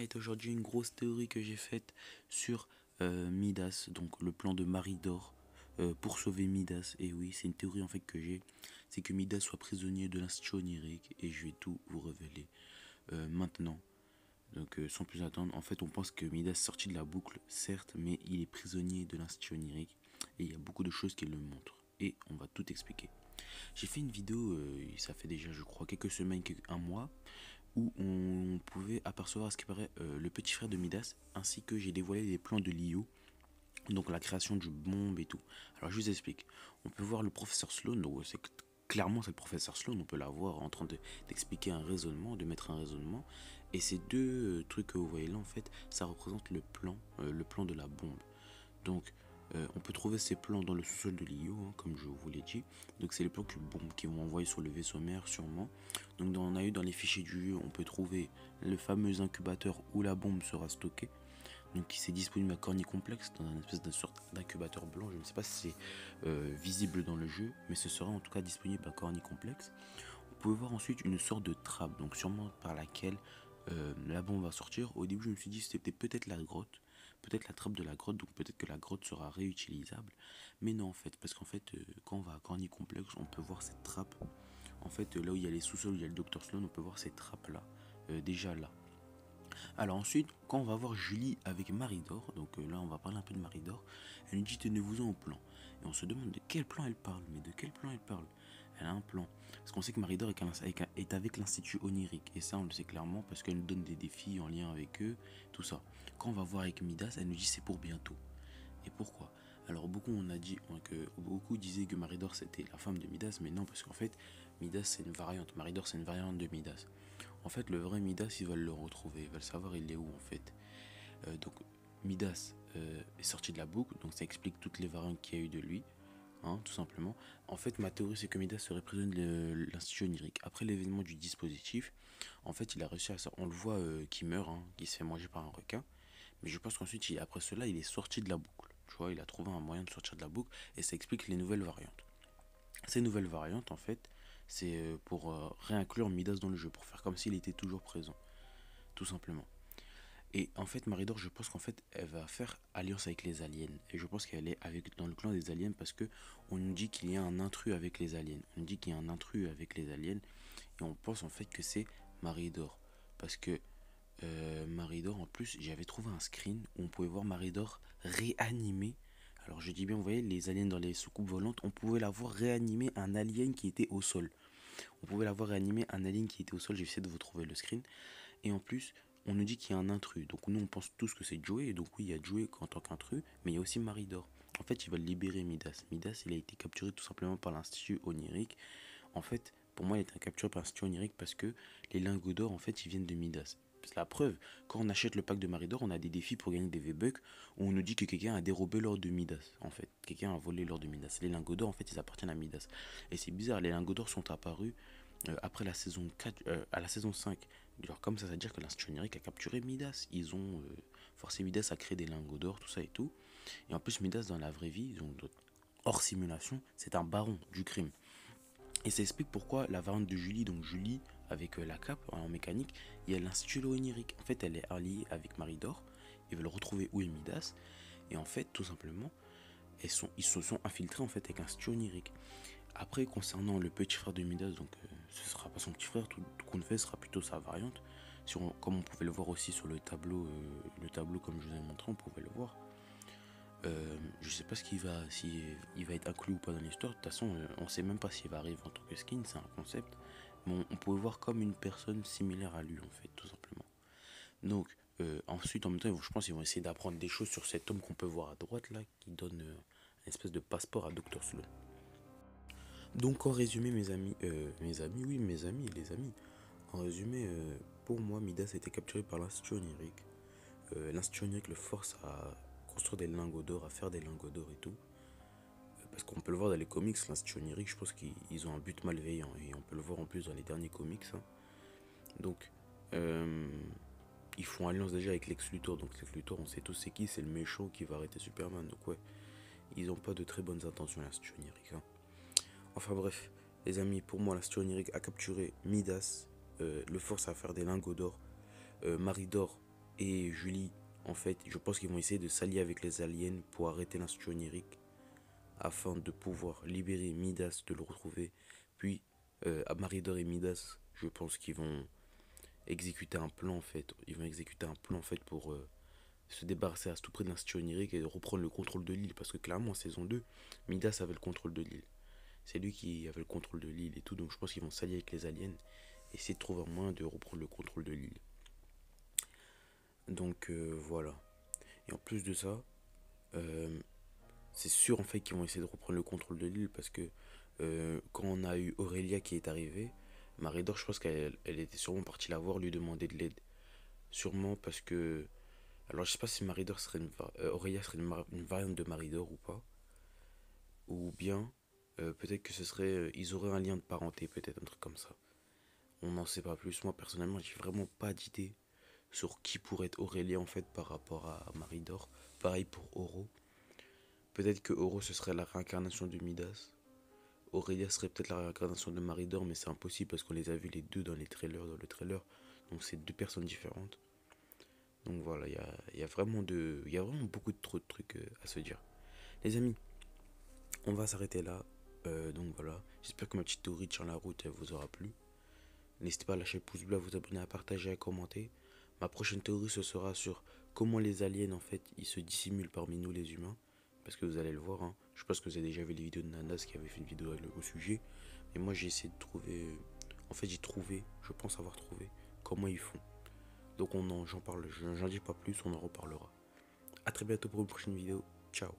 Alright, aujourd'hui une grosse théorie que j'ai faite sur Midas, donc le plan de Maridor pour sauver Midas. Et oui, c'est une théorie en fait que j'ai, c'est que Midas soit prisonnier de l'Institut onirique et je vais tout vous révéler maintenant. Donc sans plus attendre, en fait on pense que Midas est sorti de la boucle, certes, mais il est prisonnier de l'Institut onirique et il y a beaucoup de choses qui le montrent. Et on va tout expliquer. J'ai fait une vidéo, ça fait déjà je crois quelques semaines, un mois, où on pouvait apercevoir à ce qui paraît le petit frère de Midas, ainsi que j'ai dévoilé les plans de Lio, donc la création du bombe et tout. Alors je vous explique. On peut voir le professeur Sloan, donc clairement c'est le professeur Sloan, on peut la voir en train d'expliquer un raisonnement, de mettre un raisonnement. Et ces deux trucs que vous voyez là, en fait, ça représente le plan de la bombe. Donc on peut trouver ces plans dans le sous-sol de l'IO, hein, comme je vous l'ai dit. Donc c'est les plans qui vont envoyer sur le vaisseau mère sûrement. Donc on a eu dans les fichiers du jeu, on peut trouver le fameux incubateur où la bombe sera stockée. Donc qui c'est disponible à Corny Complex dans une espèce de sorte d'incubateur blanc. Je ne sais pas si c'est visible dans le jeu, mais ce sera en tout cas disponible à Corny Complex. Vous pouvez voir ensuite une sorte de trappe, donc sûrement par laquelle la bombe va sortir. Au début je me suis dit c'était peut-être la grotte, peut-être la trappe de la grotte, donc peut-être que la grotte sera réutilisable. Mais non en fait, parce qu'en fait quand on va à Corny Complex, on peut voir cette trappe. En fait là où il y a les sous-sols, où il y a le Dr Sloan, on peut voir ces trappes là, déjà là. Alors ensuite, quand on va voir Julie avec Maridor, donc là on va parler un peu de Maridor, elle nous dit tenez-vous-en au plan. Et on se demande de quel plan elle parle, mais de quel plan elle parle. Elle a un plan. Parce qu'on sait que Maridor est avec l'Institut onirique. Et ça on le sait clairement parce qu'elle nous donne des défis en lien avec eux, tout ça. Quand on va voir avec Midas, elle nous dit c'est pour bientôt. Et pourquoi? Alors beaucoup disaient que Maridor c'était la femme de Midas, mais non, parce qu'en fait Midas c'est une variante, Maridor c'est une variante de Midas. En fait le vrai Midas ils veulent le retrouver, ils veulent savoir il est où en fait. Donc Midas est sorti de la boucle, donc ça explique toutes les variantes qu'il y a eu de lui, hein, tout simplement. En fait ma théorie c'est que Midas serait prisonnier de l'Institut onirique. Après l'événement du dispositif, en fait il a réussi à ça, on le voit qui meurt, hein, qui se fait manger par un requin. Mais je pense qu'ensuite, après cela, il est sorti de la boucle. Tu vois, il a trouvé un moyen de sortir de la boucle et ça explique les nouvelles variantes. Ces nouvelles variantes, en fait, c'est pour réinclure Midas dans le jeu, pour faire comme s'il était toujours présent, tout simplement. Et en fait, Maridor, je pense qu'en fait, elle va faire alliance avec les aliens. Et je pense qu'elle est dans le clan des aliens parce que on nous dit qu'il y a un intrus avec les aliens. On nous dit qu'il y a un intrus avec les aliens et on pense en fait que c'est Maridor. Parce que Maridor, en plus, j'avais trouvé un screen où on pouvait voir Maridor réanimer. Alors je dis bien, vous voyez, les aliens dans les soucoupes volantes, on pouvait la voir réanimer un alien qui était au sol. On pouvait la voir réanimer un alien qui était au sol, j'ai essayé de vous trouver le screen. Et en plus, on nous dit qu'il y a un intrus. Donc nous, on pense tous que c'est Joey. Et donc oui, il y a Joey en tant qu'intrus, mais il y a aussi Maridor. En fait, ils veulent libérer Midas. Midas, il a été capturé tout simplement par l'Institut onirique. En fait, pour moi, il a été capturé par l'Institut onirique parce que les lingots d'or, en fait, ils viennent de Midas. C'est la preuve, quand on achète le pack de Maridor, on a des défis pour gagner des V-Bucks où on nous dit que quelqu'un a dérobé l'or de Midas. En fait, quelqu'un a volé l'or de Midas. Les lingots d'or, en fait, ils appartiennent à Midas. Et c'est bizarre, les lingots d'or sont apparus après la saison 4, à la saison 5. Alors, comme ça veut dire que l'Institut onirique a capturé Midas. Ils ont forcé Midas à créer des lingots d'or, tout ça et tout. Et en plus, Midas, dans la vraie vie, donc hors simulation, c'est un baron du crime. Et ça explique pourquoi la variante de Julie, donc Julie avec la cape en mécanique, il y a l'Institut onirique. En fait, elle est alliée avec Maridor. Ils veulent retrouver où est Midas. Et en fait, tout simplement, ils se sont infiltrés en fait avec l'Institut onirique. Après, concernant le petit frère de Midas, donc ce sera pas son petit frère, tout qu'on fait sera plutôt sa variante. Comme on pouvait le voir aussi sur le tableau comme je vous ai montré, on pouvait le voir. Je sais pas si il va être inclus ou pas dans l'histoire. De toute façon, on sait même pas s'il va arriver en tant que skin, c'est un concept. Mais on pouvait voir comme une personne similaire à lui, en fait, tout simplement. Donc, ensuite, en même temps, je pense qu'ils vont essayer d'apprendre des choses sur cet homme qu'on peut voir à droite, là, qui donne une espèce de passeport à Dr. Sloan. Donc, en résumé, mes amis et les amis. En résumé, pour moi, Midas a été capturé par l'Institut onirique. L'Institut onirique le force à construire des lingots d'or, à faire des lingots d'or et tout. Parce qu'on peut le voir dans les comics, l'Institut onirique, je pense qu'ils ont un but malveillant. Et on peut le voir en plus dans les derniers comics, hein. Donc, ils font alliance déjà avec Lex Luthor. Donc, Lex Luthor, on sait tous c'est qui, c'est le méchant qui va arrêter Superman. Donc, ouais, ils n'ont pas de très bonnes intentions, l'Institut onirique, hein. Enfin, bref, les amis, pour moi, l'Institut onirique a capturé Midas, le force à faire des lingots d'or. Maridor et Julie, en fait, je pense qu'ils vont essayer de s'allier avec les aliens pour arrêter l'Institut onirique afin de pouvoir libérer Midas, de le retrouver. Puis, à Maridor et Midas, je pense qu'ils vont exécuter un plan en fait. Ils vont exécuter un plan en fait pour se débarrasser à tout près de l'Institut onirique et reprendre le contrôle de l'île. Parce que clairement, en saison 2, Midas avait le contrôle de l'île. C'est lui qui avait le contrôle de l'île et tout. Donc je pense qu'ils vont s'allier avec les aliens et essayer de trouver un moyen de reprendre le contrôle de l'île. Donc voilà. Et en plus de ça, euh, c'est sûr en fait qu'ils vont essayer de reprendre le contrôle de l'île parce que quand on a eu Aurélia qui est arrivée, Maridor, je pense qu'elle était sûrement partie la voir, lui demander de l'aide. Sûrement parce que. Alors je sais pas si Maridor serait Aurélia serait une variante de Maridor ou pas. Ou bien peut-être que ce serait. Ils auraient un lien de parenté, peut-être un truc comme ça. On n'en sait pas plus. Moi personnellement, j'ai vraiment pas d'idée sur qui pourrait être Aurélia en fait par rapport à Maridor. Pareil pour Oro. Peut-être que Oro ce serait la réincarnation de Midas. Aurélia serait peut-être la réincarnation de Maridor, mais c'est impossible parce qu'on les a vus les deux dans le trailer. Donc c'est deux personnes différentes. Donc voilà, il y a vraiment beaucoup de trop de trucs à se dire. Les amis, on va s'arrêter là. Donc voilà, j'espère que ma petite théorie tient la route, elle vous aura plu. N'hésitez pas à lâcher le pouce bleu, à vous abonner, à partager, à commenter. Ma prochaine théorie, ce sera sur comment les aliens, en fait, ils se dissimulent parmi nous, les humains. Parce que vous allez le voir, hein. Je pense que vous avez déjà vu les vidéos de Nanas qui avait fait une vidéo au sujet. Mais moi, j'ai essayé de trouver. En fait, j'ai trouvé, je pense avoir trouvé, comment ils font. Donc, j'en parle, j'en dis pas plus, on en reparlera. A très bientôt pour une prochaine vidéo. Ciao.